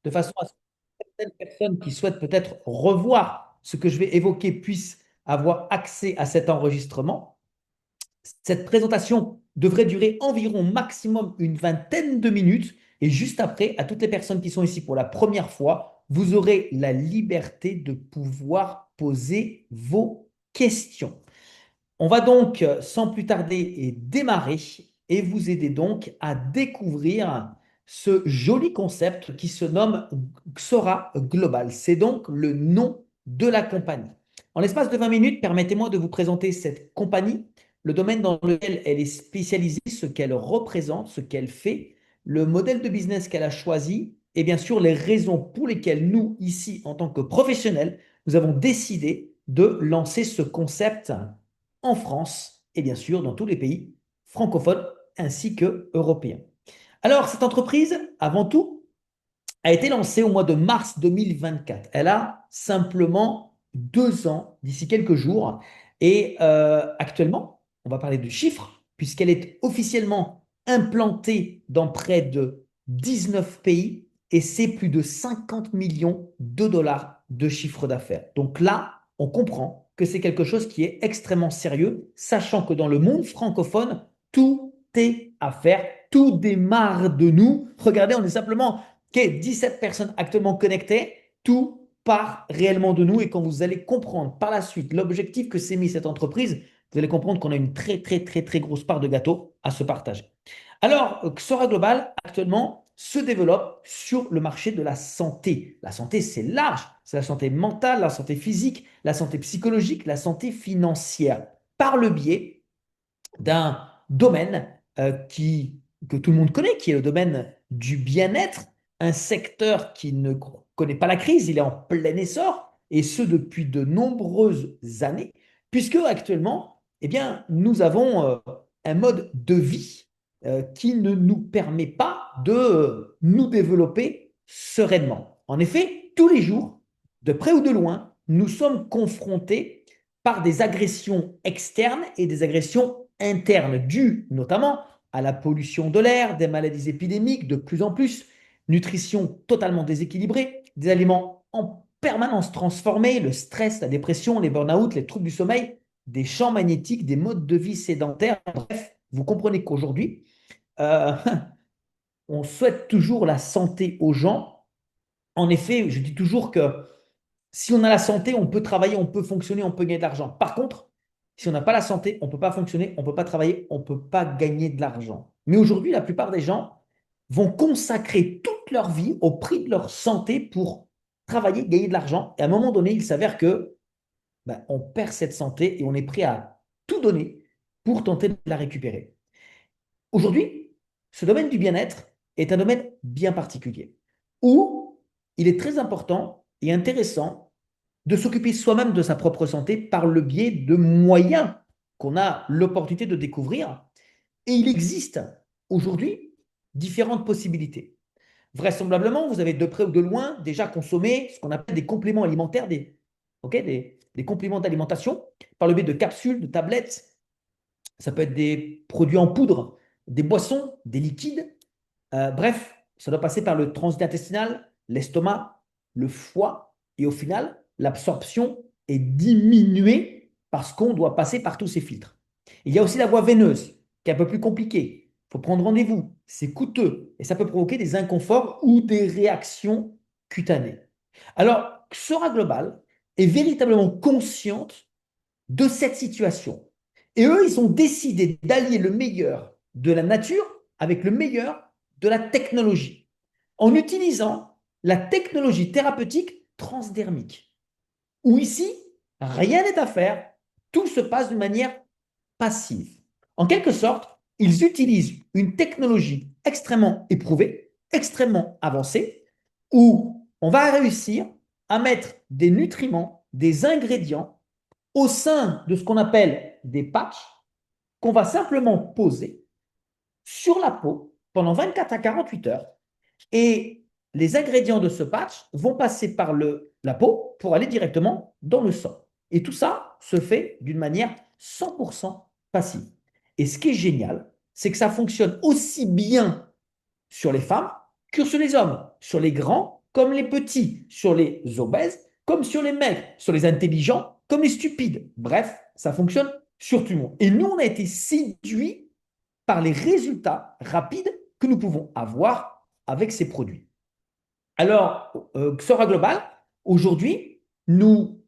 de façon à ce que certaines personnes qui souhaitent peut-être revoir ce que je vais évoquer puissent avoir accès à cet enregistrement. Cette présentation devrait durer environ maximum une vingtaine de minutes. Et juste après, à toutes les personnes qui sont ici pour la première fois, vous aurez la liberté de pouvoir poser vos questions. On va donc, sans plus tarder, démarrer et vous aider donc à découvrir ce joli concept qui se nomme Xora Global. C'est donc le nom de la compagnie. En l'espace de 20 minutes, permettez-moi de vous présenter cette compagnie, le domaine dans lequel elle est spécialisée, ce qu'elle représente, ce qu'elle fait, le modèle de business qu'elle a choisi et bien sûr les raisons pour lesquelles nous, ici, en tant que professionnels, nous avons décidé de lancer ce concept en France et bien sûr dans tous les pays francophones ainsi que européens. Alors, cette entreprise, avant tout, a été lancée au mois de mars 2024. Elle a simplement 2 ans d'ici quelques jours. Et actuellement, on va parler de chiffres, puisqu'elle est officiellement implantée dans près de 19 pays et c'est plus de 50 millions de dollars de chiffre d'affaires. Donc là, on comprend que c'est quelque chose qui est extrêmement sérieux, sachant que dans le monde francophone, tout est à faire, tout démarre de nous. Regardez, on est simplement 17 personnes actuellement connectées, tout part réellement de nous. Et quand vous allez comprendre par la suite l'objectif que s'est mis cette entreprise, vous allez comprendre qu'on a une très, très, très, très grosse part de gâteau à se partager. Alors, Xora Global, actuellement, se développe sur le marché de la santé. La santé, c'est large. C'est la santé mentale, la santé physique, la santé psychologique, la santé financière, par le biais d'un domaine que tout le monde connaît, qui est le domaine du bien-être, un secteur qui ne connaît pas la crise, il est en plein essor, et ce depuis de nombreuses années, puisque actuellement, eh bien, nous avons un mode de vie qui ne nous permet pas de nous développer sereinement. En effet, tous les jours, de près ou de loin, nous sommes confrontés par des agressions externes et des agressions internes, dues notamment à la pollution de l'air, des maladies épidémiques de plus en plus, nutrition totalement déséquilibrée, des aliments en permanence transformés, le stress, la dépression, les burn-out, les troubles du sommeil, des champs magnétiques, des modes de vie sédentaires. Bref, vous comprenez qu'aujourd'hui, euh, on souhaite toujours la santé aux gens. En effet, je dis toujours que si on a la santé, on peut travailler, on peut fonctionner, on peut gagner de l'argent. Par contre, si on n'a pas la santé, on ne peut pas fonctionner, on ne peut pas travailler, on ne peut pas gagner de l'argent. Mais aujourd'hui, la plupart des gens vont consacrer toute leur vie au prix de leur santé pour travailler, gagner de l'argent. Et à un moment donné, il s'avère que on perd cette santé et on est prêt à tout donner pour tenter de la récupérer. Aujourd'hui, ce domaine du bien-être est un domaine bien particulier où il est très important et intéressant de s'occuper soi-même de sa propre santé par le biais de moyens qu'on a l'opportunité de découvrir. Et il existe aujourd'hui différentes possibilités. Vraisemblablement, vous avez de près ou de loin déjà consommé ce qu'on appelle des compléments alimentaires, des compléments d'alimentation par le biais de capsules, de tablettes. Ça peut être des produits en poudre, des boissons, des liquides. Bref, ça doit passer par le transit intestinal, l'estomac, le foie, et au final, l'absorption est diminuée parce qu'on doit passer par tous ces filtres. Il y a aussi la voie veineuse, qui est un peu plus compliquée. Il faut prendre rendez-vous, c'est coûteux, et ça peut provoquer des inconforts ou des réactions cutanées. Alors, Xora Global est véritablement consciente de cette situation. Et eux, ils ont décidé d'allier le meilleur de la nature avec le meilleur de la technologie, en utilisant la technologie thérapeutique transdermique, où ici, rien n'est à faire, tout se passe de manière passive. En quelque sorte, ils utilisent une technologie extrêmement éprouvée, extrêmement avancée, où on va réussir à mettre des nutriments, des ingrédients au sein de ce qu'on appelle des patchs qu'on va simplement poser sur la peau pendant 24 à 48 heures. Et les ingrédients de ce patch vont passer par la peau pour aller directement dans le sang. Et tout ça se fait d'une manière 100% passive. Et ce qui est génial, c'est que ça fonctionne aussi bien sur les femmes que sur les hommes. sur les grands comme les petits, sur les obèses comme sur les maigres, sur les intelligents comme les stupides. Bref, ça fonctionne sur tout le monde. Et nous, on a été séduits par les résultats rapides que nous pouvons avoir avec ces produits. Alors, Xora Global, aujourd'hui, nous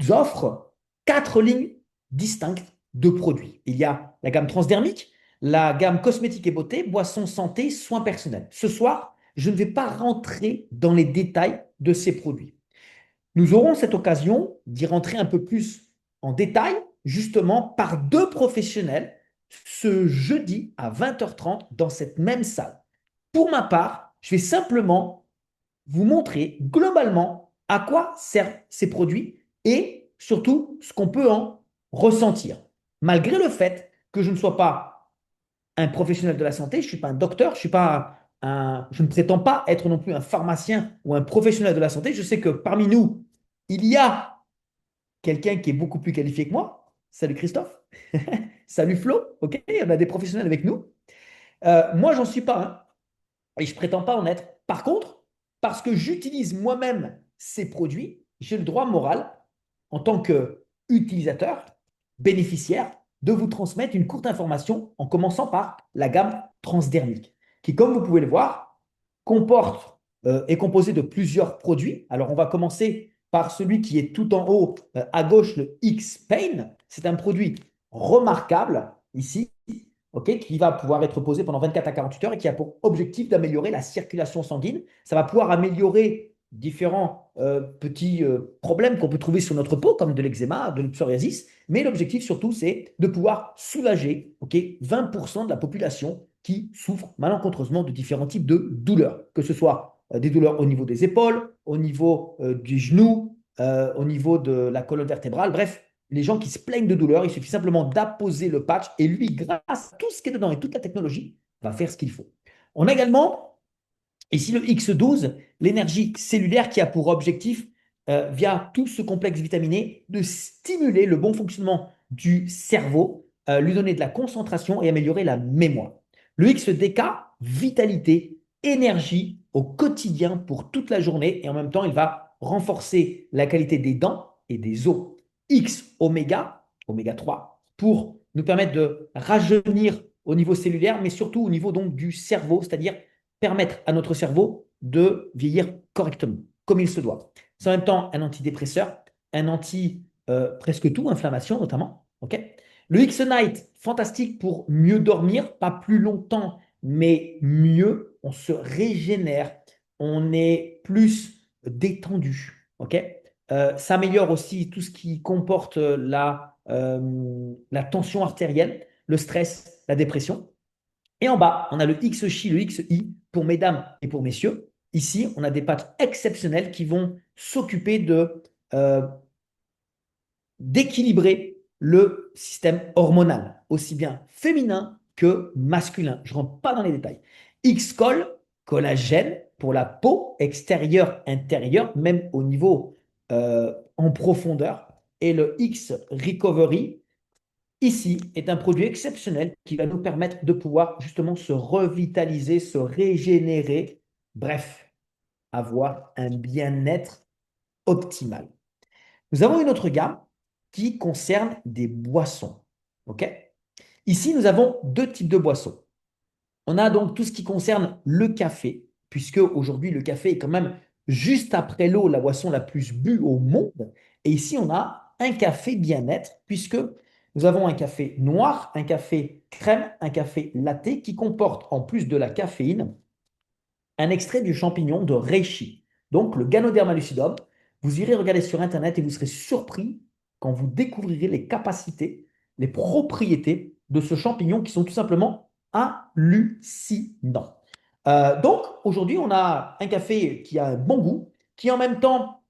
offre 4 lignes distinctes de produits. Il y a la gamme transdermique, la gamme cosmétique et beauté, boissons santé, soins personnels. Ce soir, je ne vais pas rentrer dans les détails de ces produits. Nous aurons cette occasion d'y rentrer un peu plus en détail, justement par 2 professionnels, ce jeudi à 20h30 dans cette même salle. Pour ma part, je vais simplement vous montrer globalement à quoi servent ces produits et surtout ce qu'on peut en ressentir. Malgré le fait que je ne sois pas un professionnel de la santé, je ne suis pas un docteur, je ne prétends pas être non plus un pharmacien ou un professionnel de la santé. Je sais que parmi nous, il y a quelqu'un qui est beaucoup plus qualifié que moi. Salut Christophe. Salut Flo. OK, on a des professionnels avec nous. Moi, j'en suis pas un et je prétends pas en être. Par contre, parce que j'utilise moi-même ces produits, j'ai le droit moral, en tant qu'utilisateur, bénéficiaire, de vous transmettre une courte information en commençant par la gamme transdermique, qui, comme vous pouvez le voir, est composée de plusieurs produits. Alors, on va commencer par celui qui est tout en haut à gauche, le X-Pain. C'est un produit remarquable ici, OK, qui va pouvoir être posé pendant 24 à 48 heures et qui a pour objectif d'améliorer la circulation sanguine. Ça va pouvoir améliorer différents petits problèmes qu'on peut trouver sur notre peau, comme de l'eczéma, de psoriasis. Mais l'objectif surtout, c'est de pouvoir soulager 20% de la population qui souffre malencontreusement de différents types de douleurs, que ce soit des douleurs au niveau des épaules, au niveau du genou, au niveau de la colonne vertébrale, bref, les gens qui se plaignent de douleur, il suffit simplement d'apposer le patch et lui, grâce à tout ce qui est dedans et toute la technologie, va faire ce qu'il faut. On a également ici le X12, l'énergie cellulaire qui a pour objectif, via tout ce complexe vitaminé, de stimuler le bon fonctionnement du cerveau, lui donner de la concentration et améliorer la mémoire. Le XDK, vitalité, énergie au quotidien pour toute la journée et en même temps, il va renforcer la qualité des dents et des os. X oméga, oméga 3, pour nous permettre de rajeunir au niveau cellulaire, mais surtout au niveau donc du cerveau, c'est-à-dire permettre à notre cerveau de vieillir correctement, comme il se doit. C'est en même temps un antidépresseur, un anti presque tout, inflammation notamment. Okay, le X-Night, fantastique pour mieux dormir, pas plus longtemps, mais mieux. On se régénère, on est plus détendu. Okay, ça améliore aussi tout ce qui comporte la tension artérielle, le stress, la dépression. Et en bas, on a le X-Chi, le X-I pour mesdames et pour messieurs. Ici, on a des patchs exceptionnels qui vont s'occuper d'équilibrer le système hormonal, aussi bien féminin que masculin. Je ne rentre pas dans les détails. X-Col, collagène pour la peau extérieure, intérieure, même au niveau en profondeur. Et le X-Recovery, ici, est un produit exceptionnel qui va nous permettre de pouvoir justement se revitaliser, se régénérer, bref, avoir un bien-être optimal. Nous avons une autre gamme qui concerne des boissons. OK? Ici, nous avons 2 types de boissons. On a donc tout ce qui concerne le café, puisque aujourd'hui, le café est quand même juste après l'eau la boisson la plus bue au monde. Et ici, on a un café bien-être, puisque nous avons un café noir, un café crème, un café latte qui comporte, en plus de la caféine, un extrait du champignon de reishi, donc le Ganoderma lucidum. Vous irez regarder sur Internet et vous serez surpris quand vous découvrirez les capacités, les propriétés de ce champignon qui sont tout simplement hallucinants. Donc aujourd'hui, on a un café qui a un bon goût, qui en même temps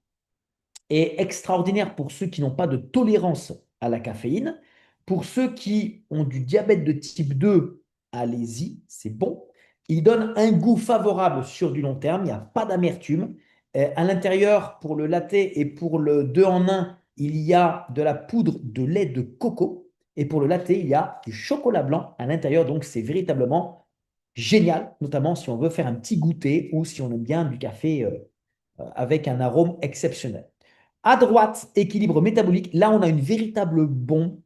est extraordinaire pour ceux qui n'ont pas de tolérance à la caféine. Pour ceux qui ont du diabète de type 2, allez-y, c'est bon. Il donne un goût favorable sur du long terme, il n'y a pas d'amertume. À l'intérieur, pour le latte et pour le 2 en 1, il y a de la poudre de lait de coco. Et pour le latte, il y a du chocolat blanc à l'intérieur. Donc, c'est véritablement génial, notamment si on veut faire un petit goûter ou si on aime bien du café avec un arôme exceptionnel. À droite, équilibre métabolique. Là, on a une véritable bombe,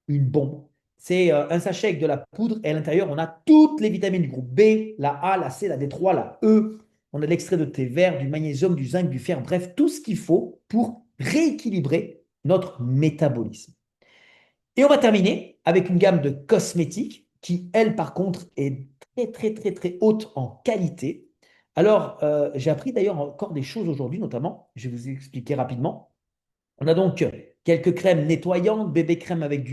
une bombe. C'est un sachet avec de la poudre et à l'intérieur, on a toutes les vitamines du groupe B, la A, la C, la D3, la E. On a de l'extrait de thé vert, du magnésium, du zinc, du fer, bref, tout ce qu'il faut pour rééquilibrer notre métabolisme. Et on va terminer avec une gamme de cosmétiques qui, elle, par contre, est très, très, très, très haute en qualité. Alors, j'ai appris d'ailleurs encore des choses aujourd'hui, notamment, je vais vous expliquer rapidement. On a donc quelques crèmes nettoyantes, bébé crème avec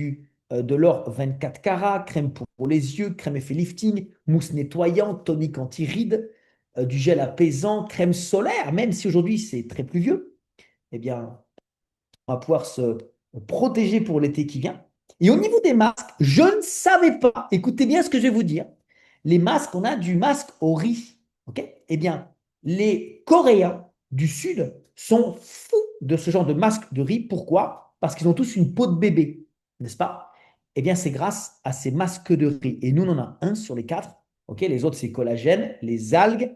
de l'or 24 carats, crème pour les yeux, crème effet lifting, mousse nettoyante, tonique anti-rides, du gel apaisant, crème solaire, même si aujourd'hui c'est très pluvieux, eh bien, on va pouvoir se protéger pour l'été qui vient. Et au niveau des masques, je ne savais pas, écoutez bien ce que je vais vous dire, les masques, on a du masque au riz. Ok. Eh bien, les Coréens du Sud sont fous de ce genre de masque de riz. Pourquoi? Parce qu'ils ont tous une peau de bébé, n'est-ce pas? Eh bien, c'est grâce à ces masques de riz. Et nous, on en a un sur les quatre. Ok. Les autres, c'est collagène, les algues.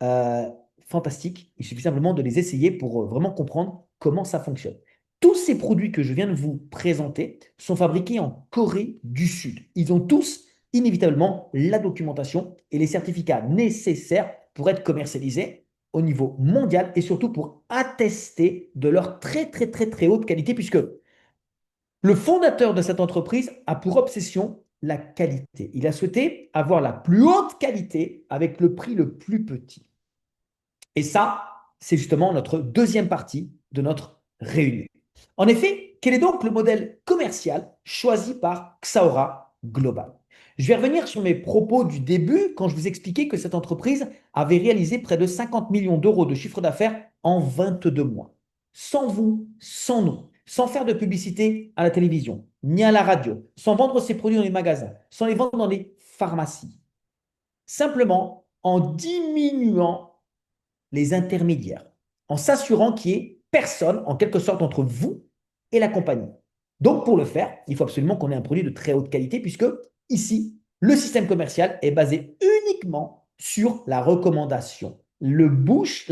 Euh, Fantastique. Il suffit simplement de les essayer pour vraiment comprendre comment ça fonctionne. Tous ces produits que je viens de vous présenter sont fabriqués en Corée du Sud. Ils ont tous inévitablement la documentation et les certificats nécessaires pour être commercialisés au niveau mondial et surtout pour attester de leur très très très très haute qualité puisque le fondateur de cette entreprise a pour obsession la qualité. Il a souhaité avoir la plus haute qualité avec le prix le plus petit. Et ça, c'est justement notre deuxième partie de notre réunion. En effet, quel est donc le modèle commercial choisi par Xaora Global? Je vais revenir sur mes propos du début quand je vous expliquais que cette entreprise avait réalisé près de 50 millions d'euros de chiffre d'affaires en 22 mois. Sans vous, sans nous, sans faire de publicité à la télévision, ni à la radio, sans vendre ses produits dans les magasins, sans les vendre dans les pharmacies. Simplement en diminuant les intermédiaires, en s'assurant qu'il n'y ait personne, en quelque sorte, entre vous et la compagnie. Donc, pour le faire, il faut absolument qu'on ait un produit de très haute qualité, puisque ici, le système commercial est basé uniquement sur la recommandation. La bouche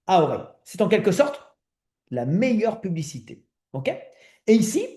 à oreille. C'est en quelque sorte la meilleure publicité. OK? Et ici,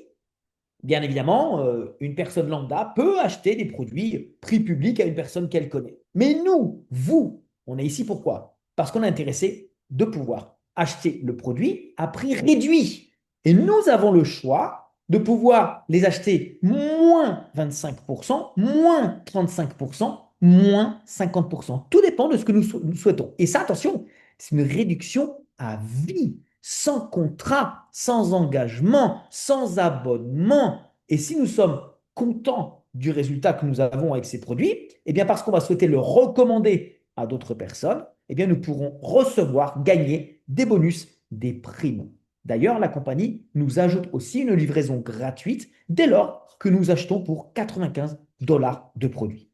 bien évidemment, une personne lambda peut acheter des produits prix public à une personne qu'elle connaît. Mais nous, vous, on est ici pourquoi? Parce qu'on est intéressé de pouvoir acheter le produit à prix réduit. Et nous avons le choix de pouvoir les acheter moins 25%, moins 35%, moins 50%. Tout dépend de ce que nous souhaitons. Et ça, attention, c'est une réduction à vie, sans contrat, sans engagement, sans abonnement. Et si nous sommes contents du résultat que nous avons avec ces produits, eh bien parce qu'on va souhaiter le recommander à d'autres personnes, eh bien nous pourrons recevoir, gagner des bonus, des primes. D'ailleurs, la compagnie nous ajoute aussi une livraison gratuite dès lors que nous achetons pour 95 dollars de produits.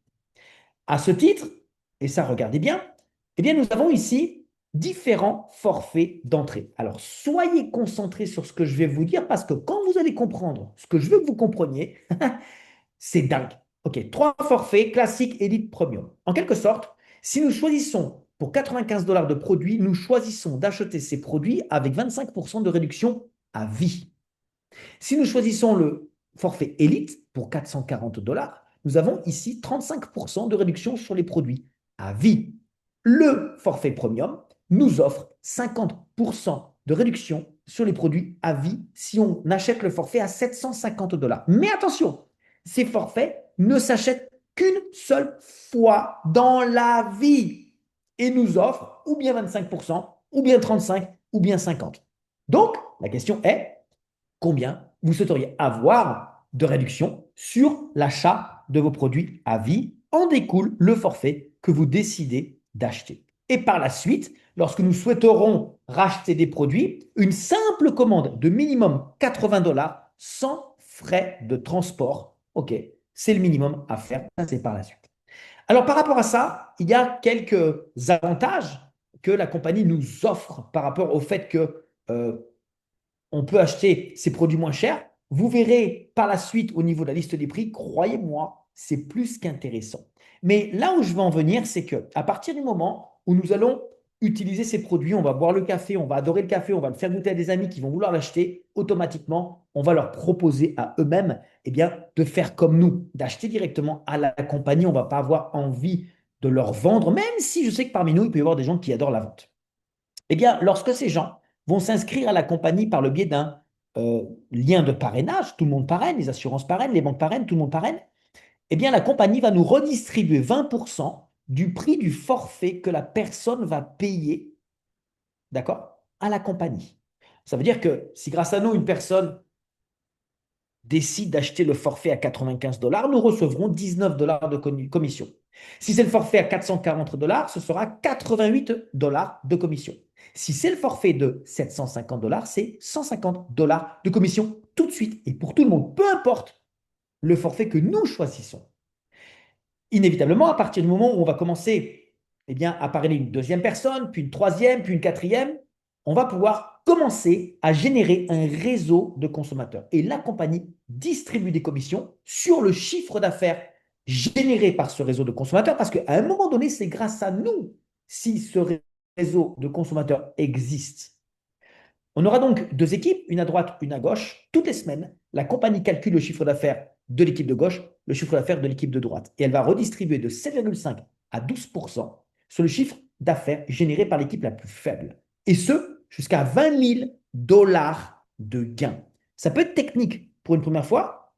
À ce titre, et ça regardez bien, eh bien nous avons ici différents forfaits d'entrée. Alors soyez concentrés sur ce que je vais vous dire parce que quand vous allez comprendre ce que je veux que vous compreniez, c'est dingue. Ok, trois forfaits classiques, élite, premium. En quelque sorte, si nous choisissons pour 95 dollars de produits, nous choisissons d'acheter ces produits avec 25% de réduction à vie. Si nous choisissons le forfait élite pour 440 dollars, nous avons ici 35% de réduction sur les produits à vie. Le forfait premium nous offre 50% de réduction sur les produits à vie si on achète le forfait à 750 dollars. Mais attention, ces forfaits ne s'achètent qu'une seule fois dans la vie et nous offrent ou bien 25%, ou bien 35%, ou bien 50%. Donc, la question est, combien vous souhaiteriez avoir de réduction sur l'achat de vos produits à vie. En découle le forfait que vous décidez d'acheter. Et par la suite, lorsque nous souhaiterons racheter des produits, une simple commande de minimum 80 dollars sans frais de transport. OK, c'est le minimum à faire. Ça, c'est par la suite. Alors, par rapport à ça, il y a quelques avantages que la compagnie nous offre par rapport au fait que on peut acheter ces produits moins chers. Vous verrez par la suite au niveau de la liste des prix, croyez-moi, c'est plus qu'intéressant. Mais là où je veux en venir, c'est qu'à partir du moment où nous allons utiliser ces produits, on va boire le café, on va adorer le café, on va le faire goûter à des amis qui vont vouloir l'acheter, automatiquement, on va leur proposer à eux-mêmes de faire comme nous, d'acheter directement à la compagnie. On ne va pas avoir envie de leur vendre, même si je sais que parmi nous, il peut y avoir des gens qui adorent la vente. Lorsque ces gens vont s'inscrire à la compagnie par le biais d'un lien de parrainage, tout le monde parraine, les assurances parrainent, les banques parrainent, tout le monde parraine, la compagnie va nous redistribuer 20% du prix du forfait que la personne va payer, d'accord, à la compagnie. Ça veut dire que si grâce à nous, une personne décide d'acheter le forfait à 95 dollars, nous recevrons 19 dollars de commission. Si c'est le forfait à 440 dollars, ce sera 88 dollars de commission. Si c'est le forfait de 750 dollars, c'est 150 dollars de commission tout de suite et pour tout le monde, peu importe le forfait que nous choisissons. Inévitablement, à partir du moment où on va commencer à parler une deuxième personne, puis une troisième, puis une quatrième, on va pouvoir commencer à générer un réseau de consommateurs. Et la compagnie distribue des commissions sur le chiffre d'affaires généré par ce réseau de consommateurs, parce qu'à un moment donné, c'est grâce à nous si ce réseau de consommateurs existe. On aura donc deux équipes, une à droite, une à gauche. Toutes les semaines, la compagnie calcule le chiffre d'affaires de l'équipe de gauche, le chiffre d'affaires de l'équipe de droite. Et elle va redistribuer de 7,5 à 12% sur le chiffre d'affaires généré par l'équipe la plus faible. Et ce, jusqu'à 20 000 dollars de gains. Ça peut être technique pour une première fois.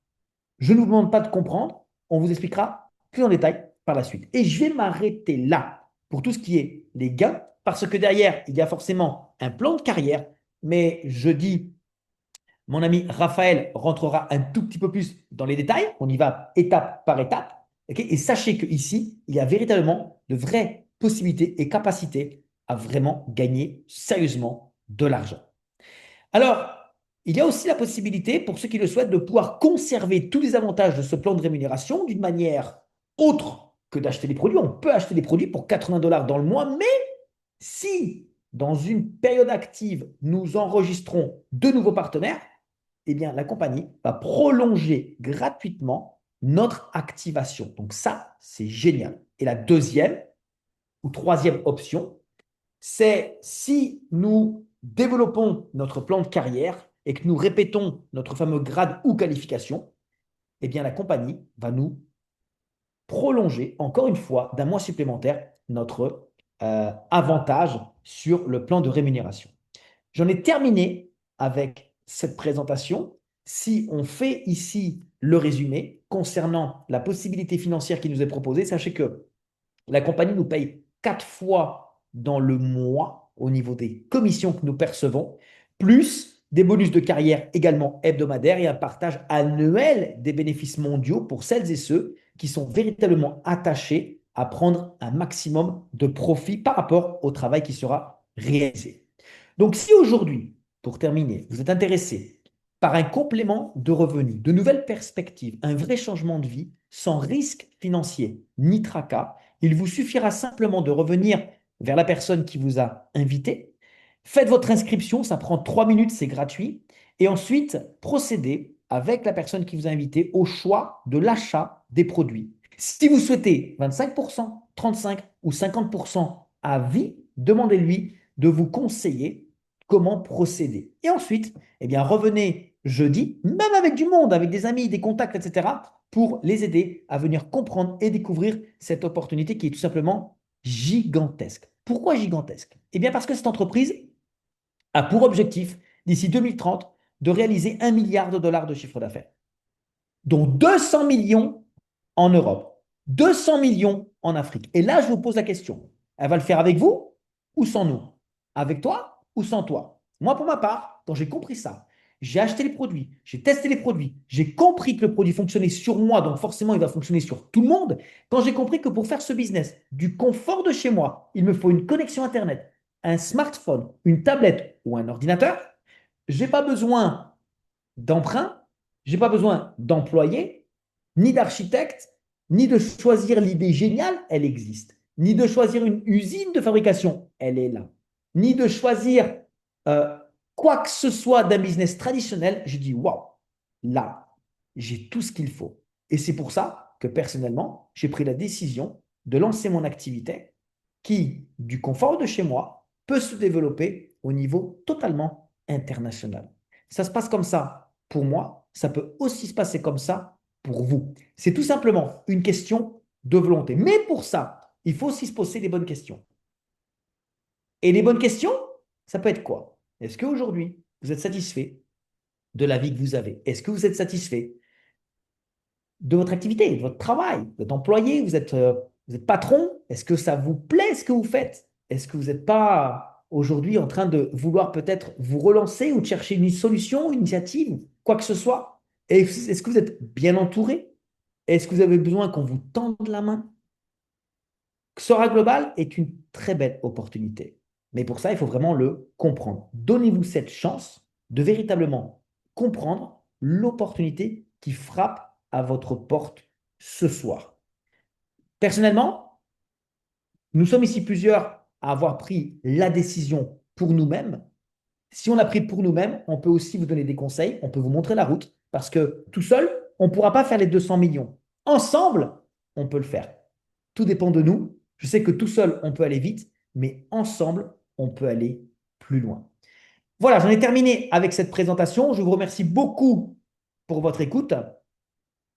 Je ne vous demande pas de comprendre. On vous expliquera plus en détail par la suite. Et je vais m'arrêter là pour tout ce qui est les gains, parce que derrière, il y a forcément un plan de carrière. Mais je dis, mon ami Raphaël rentrera un tout petit peu plus dans les détails. On y va étape par étape. Okay, et sachez qu'ici, il y a véritablement de vraies possibilités et capacités à vraiment gagner sérieusement de l'argent. Alors, il y a aussi la possibilité, pour ceux qui le souhaitent, de pouvoir conserver tous les avantages de ce plan de rémunération d'une manière autre que d'acheter des produits. On peut acheter des produits pour 80 dollars dans le mois, mais si dans une période active, nous enregistrons de nouveaux partenaires, la compagnie va prolonger gratuitement notre activation. Donc ça, c'est génial. Et la deuxième ou troisième option, c'est si nous développons notre plan de carrière et que nous répétons notre fameux grade ou qualification, la compagnie va nous prolonger encore une fois d'un mois supplémentaire notre avantage sur le plan de rémunération. J'en ai terminé avec cette présentation. Si on fait ici le résumé concernant la possibilité financière qui nous est proposée, sachez que la compagnie nous paye 4 fois dans le mois au niveau des commissions que nous percevons, plus des bonus de carrière également hebdomadaires et un partage annuel des bénéfices mondiaux pour celles et ceux qui sont véritablement attachés à prendre un maximum de profit par rapport au travail qui sera réalisé. Donc, si aujourd'hui, pour terminer, vous êtes intéressé par un complément de revenus, de nouvelles perspectives, un vrai changement de vie, sans risque financier ni tracas, il vous suffira simplement de revenir vers la personne qui vous a invité. Faites votre inscription, ça prend 3 minutes, c'est gratuit. Et ensuite, procédez avec la personne qui vous a invité au choix de l'achat des produits. Si vous souhaitez 25%, 35% ou 50% à vie, demandez-lui de vous conseiller comment procéder. Et ensuite, revenez jeudi, même avec du monde, avec des amis, des contacts, etc., pour les aider à venir comprendre et découvrir cette opportunité qui est tout simplement gigantesque. Pourquoi gigantesque? Parce que cette entreprise a pour objectif, d'ici 2030, de réaliser 1 milliard de dollars de chiffre d'affaires, dont 200 millions en Europe, 200 millions en Afrique. Et là, je vous pose la question, elle va le faire avec vous ou sans nous? Avec toi ou sans toi? Moi, pour ma part, quand j'ai compris ça, j'ai acheté les produits, j'ai testé les produits, j'ai compris que le produit fonctionnait sur moi, donc forcément, il va fonctionner sur tout le monde. Quand j'ai compris que pour faire ce business, du confort de chez moi, il me faut une connexion Internet, un smartphone, une tablette ou un ordinateur, je n'ai pas besoin d'emprunt, je n'ai pas besoin d'employés, ni d'architecte, ni de choisir l'idée géniale, elle existe, ni de choisir une usine de fabrication, elle est là, ni de choisir euh, quoi que ce soit d'un business traditionnel. Je dis, waouh, là, j'ai tout ce qu'il faut. Et c'est pour ça que personnellement, j'ai pris la décision de lancer mon activité qui, du confort de chez moi, peut se développer au niveau totalement international. Ça se passe comme ça pour moi, ça peut aussi se passer comme ça pour vous. C'est tout simplement une question de volonté. Mais pour ça, il faut aussi se poser les bonnes questions. Et les bonnes questions, ça peut être quoi? Est-ce qu'aujourd'hui, vous êtes satisfait de la vie que vous avez? Est-ce que vous êtes satisfait de votre activité, de votre travail? Vous êtes employé, vous êtes patron? Est-ce que ça vous plaît ce que vous faites? Est-ce que vous n'êtes pas aujourd'hui en train de vouloir peut-être vous relancer ou de chercher une solution, une initiative, quoi que ce soit? Est-ce que vous êtes bien entouré? Est-ce que vous avez besoin qu'on vous tende la main? Xora Global est une très belle opportunité. Mais pour ça, il faut vraiment le comprendre. Donnez-vous cette chance de véritablement comprendre l'opportunité qui frappe à votre porte ce soir. Personnellement, nous sommes ici plusieurs à avoir pris la décision pour nous-mêmes. Si on a pris pour nous-mêmes, on peut aussi vous donner des conseils, on peut vous montrer la route, parce que tout seul, on ne pourra pas faire les 200 millions. Ensemble, on peut le faire. Tout dépend de nous. Je sais que tout seul, on peut aller vite, mais ensemble, on peut aller plus loin. Voilà, j'en ai terminé avec cette présentation. Je vous remercie beaucoup pour votre écoute.